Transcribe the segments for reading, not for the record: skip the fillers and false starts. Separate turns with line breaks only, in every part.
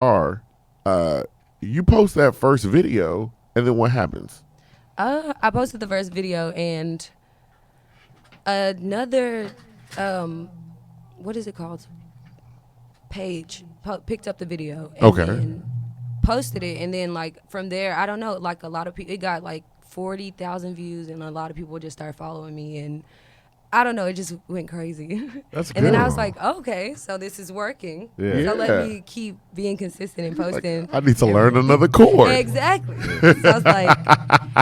are, uh, you post that first video, and then what happens?
I posted the first video and another what is it called? Page picked up the video and
Okay.
then posted it, and then like from there, I don't know, like a lot of people, it got like 40,000 views, and a lot of people just started following me, and I don't know, it just went crazy.
That's
And then I
good.
was like, okay, so this is working.
Yeah.
So
Yeah.
let me keep being consistent and posting.
I need to learn another chord.
Exactly. So I was like,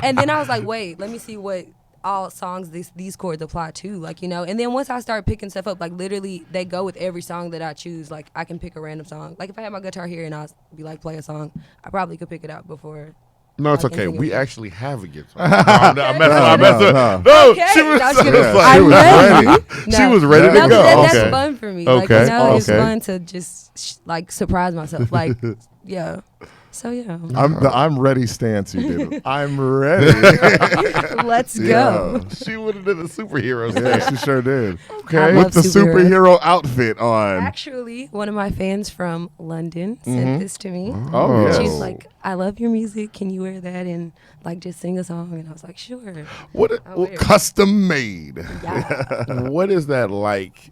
and then I was like, wait, let me see what all songs these chords apply to, like, you know. And then once I started picking stuff up, like literally they go with every song that I choose. Like I can pick a random song. Like if I had my guitar here and I'll be like play a song, I probably could pick it out before.
No, it's
Like
okay.
anything
We
else.
actually have a guitar. No, I messed up. I messed
No,
up.
no.
No,
Okay.
she was,
No, she was-
she was
I'm
ready.
ready.
She
No.
was ready
No,
to
No,
go.
that's
Okay.
fun for me. Like,
Okay.
you know, it's
Okay.
fun to just like surprise myself. Like, yeah. So yeah,
I'm ready stance you did. I'm ready.
let's
Yeah.
go.
She would have done the superhero
Yeah,
stuff.
she sure did.
I
Okay.
love
With the
superheroes.
superhero outfit on.
Actually, one of my fans from London sent this to me.
Oh, yes.
She's like, "I love your music. Can you wear that and like just sing a song?" And I was like, "Sure."
What?
I'll wear it.
Custom made.
Yeah.
What is that like?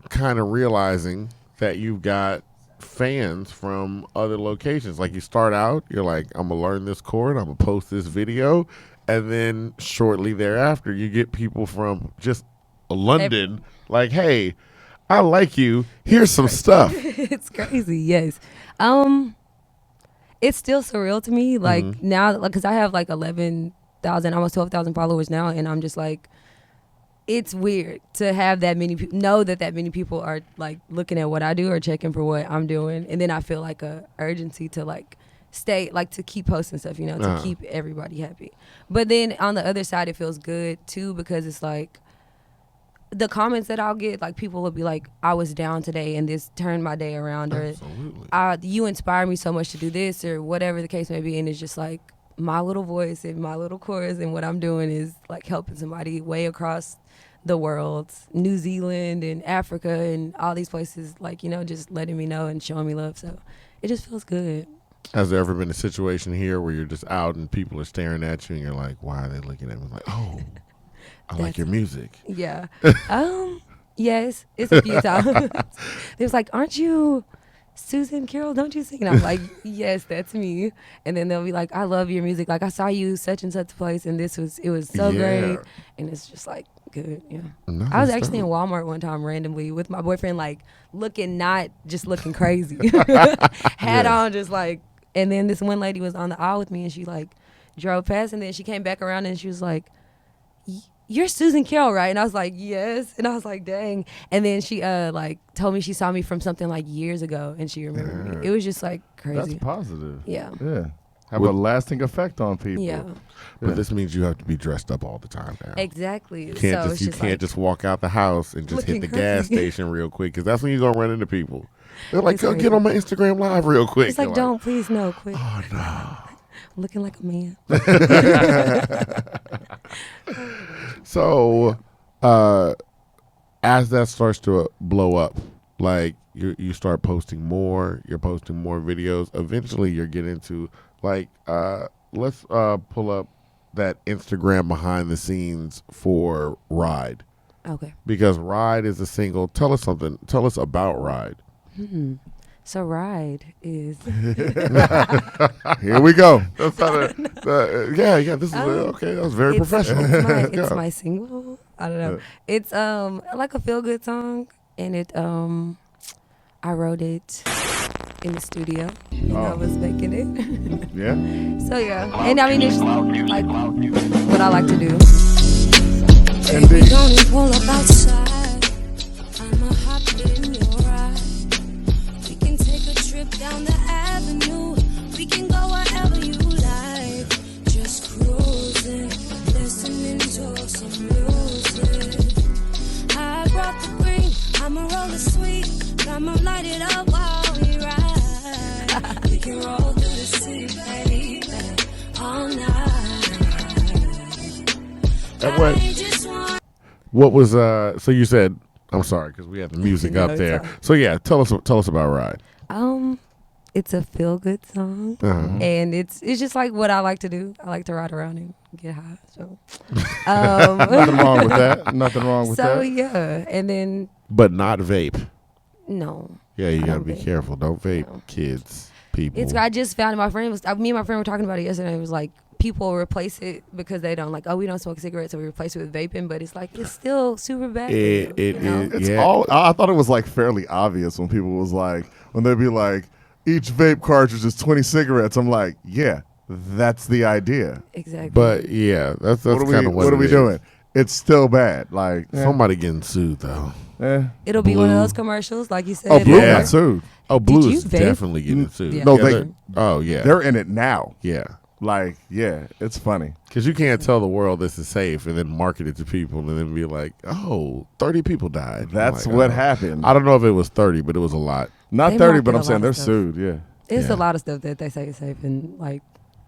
Kind of realizing that you've got fans from other locations. Like you start out, you're like, I'm gonna learn this chord, I'm gonna post this video, and then shortly thereafter, you get people from just London, like, hey, I like you. Here's some stuff.
It's crazy. Yes. It's still surreal to me. Like now, like, cause I have like 11,000, almost 12,000 followers now, and I'm just like, it's weird to have that many people know that many people are like looking at what I do or checking for what I'm doing, and then I feel like a urgency to like stay, like to keep posting stuff, you know, to keep everybody happy. But then on the other side, it feels good too, because it's like the comments that I'll get, like people will be like, I was down today and this turned my day around, or
Absolutely.
you inspire me so much to do this, or whatever the case may be. And it's just like my little voice and my little chorus and what I'm doing is like helping somebody way across the world, New Zealand and Africa and all these places, like, you know, just letting me know and showing me love. So it just feels good.
Has there ever been a situation here where you're just out and people are staring at you and you're like, why are they looking at me? Like, oh, I like
That's-
your music.
Yeah. Yes, it's a few times. They was like, aren't you Susan Carroll? Don't you sing? And I'm like, yes, that's me. And then they'll be like, I love your music. Like I saw you such and such place, and it was so
Yeah.
great. And it's just like good. Yeah.
Nice
I was actually in
stuff.
Walmart one time randomly with my boyfriend, like looking, not just looking crazy, hat on, just like. And then this one lady was on the aisle with me, and she like drove past, and then she came back around and she was like, you're Susan Carroll, right? And I was like, yes. And I was like, dang. And then she like told me she saw me from something like years ago, and she remembered me. It was just like
That's
crazy.
positive.
Yeah.
Yeah. Have
What-
a lasting effect on people.
Yeah.
But this means you have to be dressed up all the time now.
Exactly.
You
So
can't
it's
just you
just
can't
like,
just walk out the house and just hit
looking
the gas
crazy.
station real quick, because that's when you're gonna run into people. They're like,
It's
"Go
crazy.
get on my Instagram live real quick."
it's like,
You're
don't, please, no, quick.
Oh no.
I'm looking like a man.
So, as that starts to blow up, like you start posting more, you're posting more videos. Eventually, you're getting to like, let's pull up that Instagram behind the scenes for Ride,
Okay.
because Ride is a single. Tell us something. Tell us about Ride.
So Ride is
Here we go.
That's not yeah. This is okay. That was very professional.
It's
Yeah.
my single. I don't know. It's like a feel good song, and it I wrote it in the studio and I was making it.
Yeah.
So yeah, and I mean it's like what I like to do.
Indeed.
Gonna pull up outside. I'ma hop in your ride. We can take a trip down the avenue. We can go wherever you like. Just cruising, listening to some music. I brought the green. I'ma roll the sweet. I'ma light it up while we ride. We can roll through the city, baby, all night.
That way.
I just want
What was so you said? I'm sorry because we had the music
No,
up
it's
there.
fine.
So yeah, tell us about Ride.
It's a feel good song, and it's just like what I like to do. I like to ride around and get high. So,
Nothing wrong with that. Nothing wrong with
so
that.
yeah, and then
But not vape.
no.
Yeah, you
I
gotta
don't
be
vape.
careful. Don't vape,
No.
kids, people.
It's I just found me and my friend were talking about it yesterday. It was like people replace it because they don't like, oh, we don't smoke cigarettes, so we replace it with vaping. But it's like it's still super bad. for you,
It
you know?
is.
It's
Yeah.
all. I thought it was like fairly obvious when people was like, when they'd be like, each vape cartridge is 20 cigarettes. I'm like, yeah, that's the idea.
Exactly.
But yeah, that's
What are
kind
we?
of what
What are
it
we
is.
doing? It's still bad. Like
Somebody getting sued though.
It'll be one of
Blue.
those commercials, like you said.
Oh, Blue
Yeah.
got sued.
Oh,
Did
Blue
you
is
vape?
definitely getting sued.
Yeah.
No,
Yeah,
they.
they're- Oh yeah.
They're in it now.
Yeah.
Like, yeah, it's funny.
Because you can't tell the world this is safe and then market it to people and then be like, oh, 30 people died. I'm
That's
like,
what
oh.
happened.
I don't know if it was 30, but it was a lot.
Not
They
30, but
market
I'm
a
saying
lot
they're
of stuff.
sued. Yeah.
It's
Yeah.
a lot of stuff that they say is safe and like,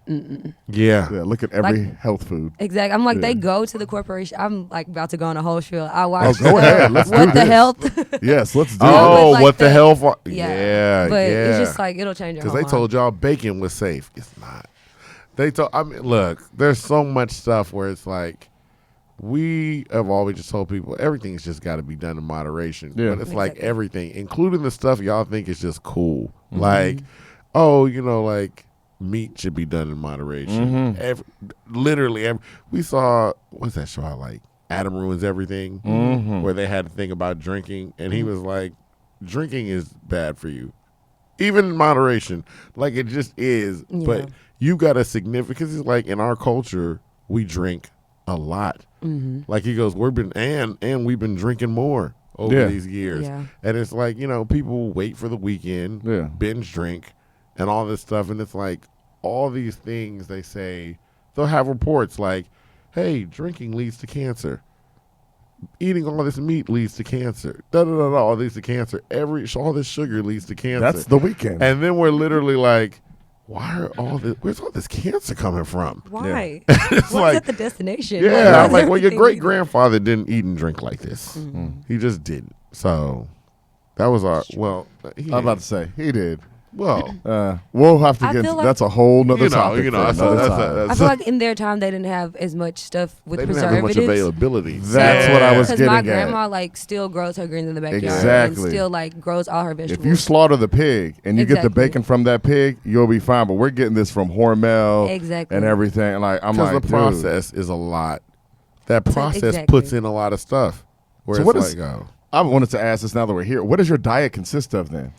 Yeah.
Yeah. Look at every
Like-
health food.
exactly. I'm like,
Yeah.
they go to the corporation. I'm like about to go on a whole spiel. I watched
go ahead. Let's do
What the
this.
Health.
Yes, let's do
Oh,
it.
but like
what the
the-
hell?
Yeah. But
yeah.
it's just like, it'll change your
Because
whole
they told y'all bacon was safe. It's not. They told. I mean, look. There's so much stuff where it's like, we have always just told people everything's just got to be done in moderation.
Yeah.
But it's like
Exactly.
everything, including the stuff y'all think is just cool.
Mm-hmm.
Like, oh, like meat should be done in moderation.
Mm-hmm.
Literally, we saw what's that show I like? Adam Ruins Everything,
Mm-hmm.
where they had to think about drinking, and he was like, drinking is bad for you. Even in moderation, like it just is.
Yeah.
But you got a significance. It's like in our culture, we drink a lot.
Mm-hmm.
Like he goes, we've been drinking more over
Yeah.
these years.
Yeah.
And it's like, people wait for the weekend,
Yeah.
binge drink, and all this stuff. And it's like all these things they say, they'll have reports like, hey, drinking leads to cancer. Eating all this meat leads to cancer. All leads to cancer. All this sugar leads to cancer.
That's the weekend.
And then we're literally like, where's all this cancer coming from?
Why?
It's
What's
like,
at the destination?
yeah,
Why
I'm
is
like, well, your
everything
great
we-
grandfather didn't eat and drink like this.
Mm-hmm.
He just didn't. So that was our, well, he
I'm about to say he did.
well,
We'll have to
I
get.
feel like-
That's a whole nother topic. for
that's
another time.
I feel like in their time they didn't have as much stuff with
they didn't have as much
preservatives.
availability.
That's what I was
Because
getting
my
at.
grandma like still grows her greens in the backyard
Exactly.
and still like grows all her vegetables.
If you slaughter the pig and you get the
Exactly.
bacon from that pig, you'll be fine. But we're getting this from Hormel
Exactly.
and everything. Like I'm
Because
like,
the
dude.
process is a lot. That process
exactly.
puts in a lot of stuff. Where
So
it's
what is-
like, oh.
I wanted to ask this now that we're here. What does your diet consist of then?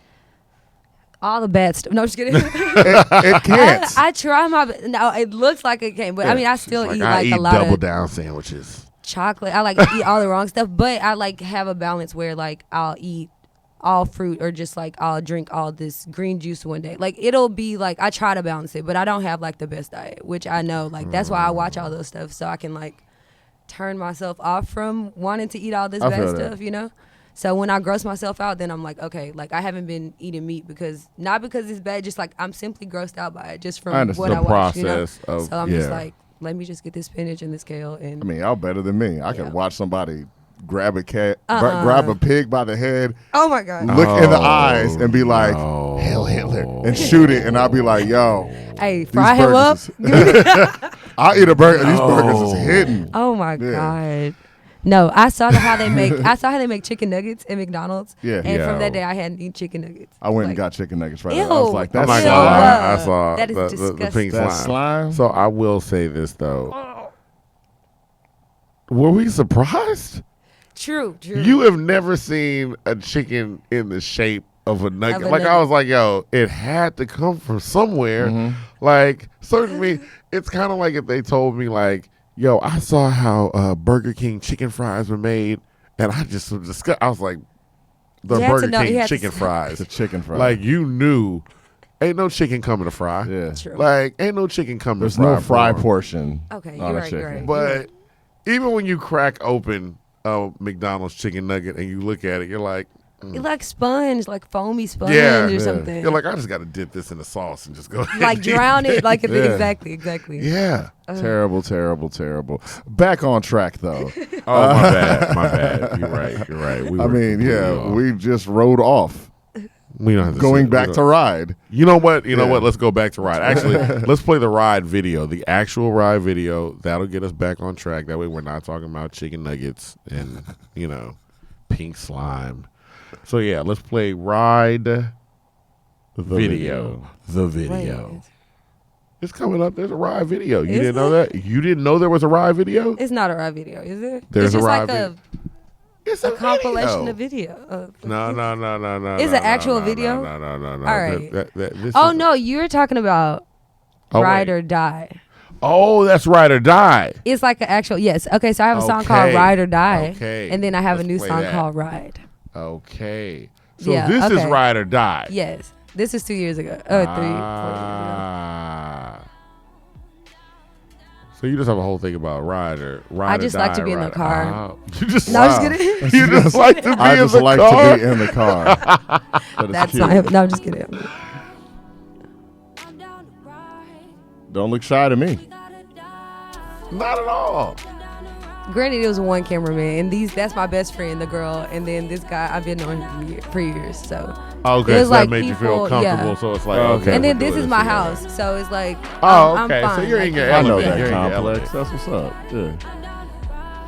all the bad stuff. No, I'm just kidding.
It can't.
I try my best. No, it looks like it can, but I mean, I still
Like,
eat
I
like
eat
a lot
double
of
down sandwiches.
chocolate. I like eat all the wrong stuff, but I like have a balance where like I'll eat all fruit or just like I'll drink all this green juice one day. Like it'll be like I try to balance it, but I don't have like the best diet, which I know like that's why I watch all those stuff so I can like turn myself off from wanting to eat all this
I
bad
feel that.
stuff, you know? So when I gross myself out, then I'm like, okay, like I haven't been eating meat because not because it's bad, just like I'm simply grossed out by it just from
I understand.
what
The
I watch, you know?
process of-
So I'm just
yeah.
like, let me just get this spinach and this kale and
I mean, y'all better than me. I
Yeah.
can watch somebody grab a cat, grab a pig by the head,
oh my god,
look in the
Oh,
eyes, and be like,
no.
"Hail Hitler," and shoot it, and I'll be like, "Yo,
hey, fry him up.
burgers I'll eat a burger. These burgers is hidden."
Oh my
Yeah.
god. No, I saw how they make. I saw how they make chicken nuggets at McDonald's.
Yeah.
And from
Yo.
that day, I hadn't eaten chicken nuggets.
I went and
Like,
got chicken nuggets right
Ew.
there. I was like,
I'm
"That's
not gonna
Ew.
lie. I
Ugh.
saw
That is
the
disgusting.
pink
That
slime.
slime."
So I will say this though. Were we surprised?
True.
You have never seen a chicken in the shape of a nugget.
Of a
Like I
nugget.
was like, yo, it had to come from somewhere. Like certainly, it's kind of like if they told me like, yo, I saw how Burger King chicken fries were made, and I just was disgusted. I was like, the
You had to
Burger
know- you
King
had to
chicken
say-
fries.
the chicken fry.
Like you knew, ain't no chicken coming to fry.
yeah,
True.
Like ain't no chicken coming.
there's
to fry
no fry
form.
portion.
Okay,
on
you're
a
right,
chicken.
you're right.
But even when you crack open a McDonald's chicken nugget and you look at it, you're like,
It's like sponge, like foamy sponge
Yeah.
or
Yeah.
something.
you're like, I just got to dip this in the sauce and just go ahead
Like
and eat
drown it. Like
Yeah.
exactly.
Yeah.
Terrible, terrible, terrible. Back on track though.
Oh, my bad. My bad. You're right. We
I
were
mean,
completely
yeah,
off.
we just rode off.
We don't have to
Going
sing.
back to Ride.
You know what? You know
Yeah.
what? Let's go back to Ride. Actually, let's play the Ride video, the actual Ride video. That'll get us back on track. That way, we're not talking about chicken nuggets and pink slime. So yeah, let's play Ride video. The video.
Wait,
It's coming up. There's a Ride video. You
Is
didn't know that? You didn't know there was a Ride video?
it's not a ride video, is it?
There's
it's
a
just
ride
like
video. It's
a compilation of video.
No.
Is it actual
no,
video?
No.
All right.
This
Oh
is-
no, you're talking about
Oh,
Ride
wait.
or Die.
Oh, that's Ride or Die.
It's like an actual yes. Okay, so I have a song
Okay.
called Ride or Die,
Okay.
and then I have
Let's
a new
play
song
that.
called Ride.
Okay. So
Yeah,
this is
okay.
Ride or Die.
Yes, this is 2 years ago. Oh, 3, 4 years ago.
Ah. So you just have a whole thing about Ride or
just
Die,
like to be in the
Ride-
car.
Oh. You just
No, I'm just kidding.
You just like to be
I
in
just
the
like
car.
to be in the car. That is
That's
cute.
not. No, I'm just kidding.
Don't look shy to me.
Not at all.
Granted, it was one cameraman, and that's my best friend, the girl, and then this guy I've been knowing him for years. So
Okay,
There's
so
like
that made you feel
people-
comfortable.
yeah.
So it's like
Oh,
okay.
okay.
and then
we're
this
doing
is my
together.
house, so it's like
Oh,
I'm
okay. So
fine.
you're in your
I know
element.
that
You're in your
complex.
element.
That's what's up. Yeah.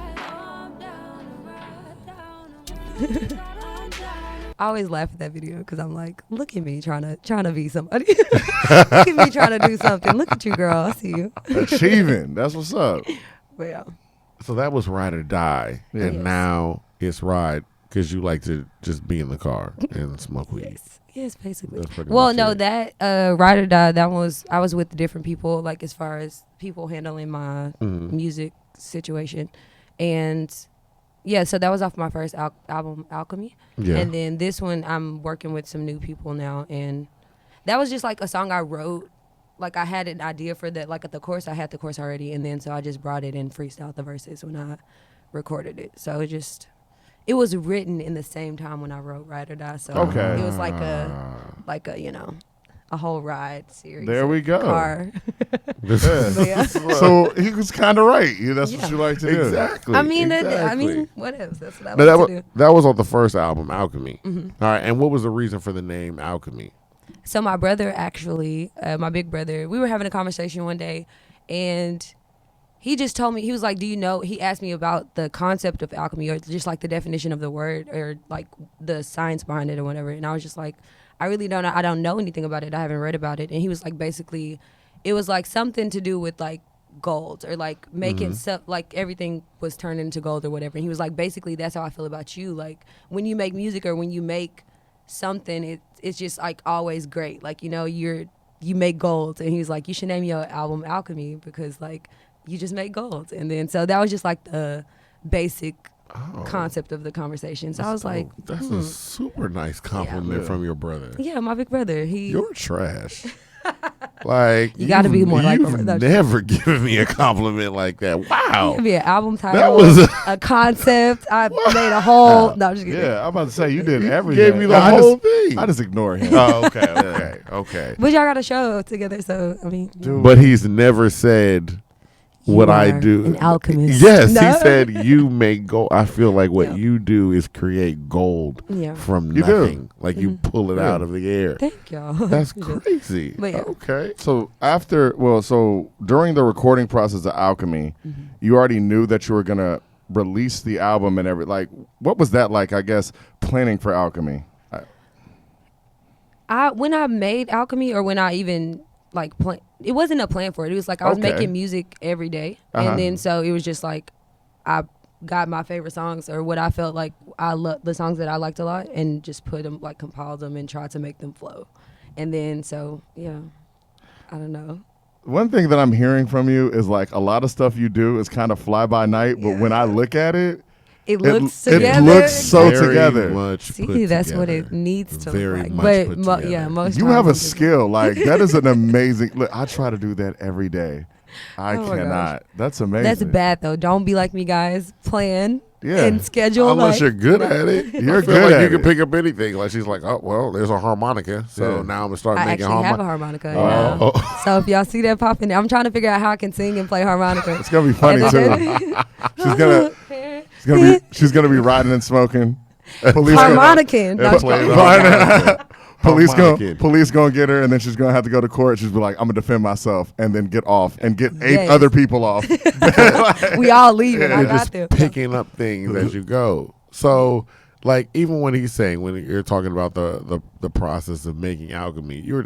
I always laugh at that video because I'm like, look at me trying to be somebody. Look at me trying to do something. Look at you, girl. I see you.
Achieving. That's what's up.
But yeah.
So that was Ride or Die,
Yeah.
and
Yes.
now it's Ride because you like to just be in the car and smoke weed.
Yes, basically.
That's pretty
Well,
much
no,
it.
that Ride or Die, that was I was with different people, like as far as people handling my
Mhm.
music situation, and yeah, so that was off my first album, Alchemy,
Yeah.
and then this one I'm working with some new people now, and that was just like a song I wrote. Like I had an idea for that, like at the chorus, I had the chorus already, and then so I just brought it and freestyled the verses when I recorded it. So it was written in the same time when I wrote Ride or Die. So
Okay.
it was like a a whole ride series.
There we go.
Car.
This
Yeah.
But yeah.
So he was kind of right. Yeah, that's what
Yeah.
you like to do.
exactly.
I mean,
exactly.
what else? That's what I
Now,
like to do.
that was on the first album, Alchemy.
Mm-hmm.
All right, and what was the reason for the name Alchemy?
So my brother actually, my big brother, we were having a conversation one day, and he just told me, he was like, do you know, he asked me about the concept of alchemy or just like the definition of the word or like the science behind it or whatever. And I was just like, I really don't know. I don't know anything about it. I haven't read about it. And he was like, basically, it was like something to do with like gold or like making stuff, like everything was turned into gold or whatever. And he was like, basically, that's how I feel about you. Like when you make music or when you make something, it's just like always great. Like, you know, you make gold. And he was like, you should name your album Alchemy because like you just make gold. And then so that was just like the basic concept of the conversation. So I was like,
That's a super nice compliment
Yeah.
from your brother.
yeah, my big brother.
You're trash. Like
You gotta be more like
you've
him. That's-
never given me a compliment like that. Wow.
Give me an album title,
That was
a concept. I made a whole. No, I'm just kidding.
Yeah, I'm about to say you did everything.
gave me the
I
whole
just,
thing.
I just ignore him.
Oh, okay.
But y'all got a show together, so I mean,
Dude.
But he's never said what
You
I
are
do.
an alchemist.
Yes,
No.
he said you make gold. I feel like what
Yeah.
you do is create gold
Yeah.
from
You do.
nothing. Like you pull it
Yeah.
out of the air.
Thank y'all.
That's
Appreciate it.
crazy.
But yeah.
Okay.
So so during the recording process of Alchemy,
Mm-hmm.
you already knew that you were gonna release the album and like what was that like? I guess planning for Alchemy.
When I made Alchemy, or when I even like it wasn't a plan for it. It was like I was
Okay.
making music every day,
Uh-huh.
and then so it was just like I got my favorite songs or what I felt like I love the songs that I liked a lot, and just put them like compiled them and tried to make them flow, and then so yeah, I don't know.
One thing that I'm hearing from you is like a lot of stuff you do is kind of fly by night, but when I look at it,
It looks
it
together.
looks so
Very
together.
much
See,
put
that's what
together.
it needs to
Very
look
much
like.
put
But
together.
yeah, most
You have a
times I'm
skill. Like that is an amazing look. I try to do that every day. I
Oh my
cannot.
gosh.
That's amazing.
That's bad though. Don't be like me, guys. Plan
Yeah.
and schedule.
Unless
like,
you're good at it.
You're
I feel
good
like
at
you
it.
can pick up anything. Like she's like, oh well, there's a harmonica, so
Yeah.
now I'm gonna start
I
making
actually have a
harmonica.
harmonica.
Oh.
Yeah. So if y'all see that popping, I'm trying to figure out how I can sing and play harmonica.
It's gonna be funny too. She's gonna be riding and smoking. Police
Harmonica.
gonna-
No,
Playing
Right.
harmonicking.
Police gonna get her, and then she's gonna have to go to court. She's be like, I'm gonna defend myself, and then get off and get 8
Yes.
other people off.
We all leaving. I
You're
got
just
them.
picking up things as you go. So, like, even when he's saying, when you're talking about the process of making alchemy, you were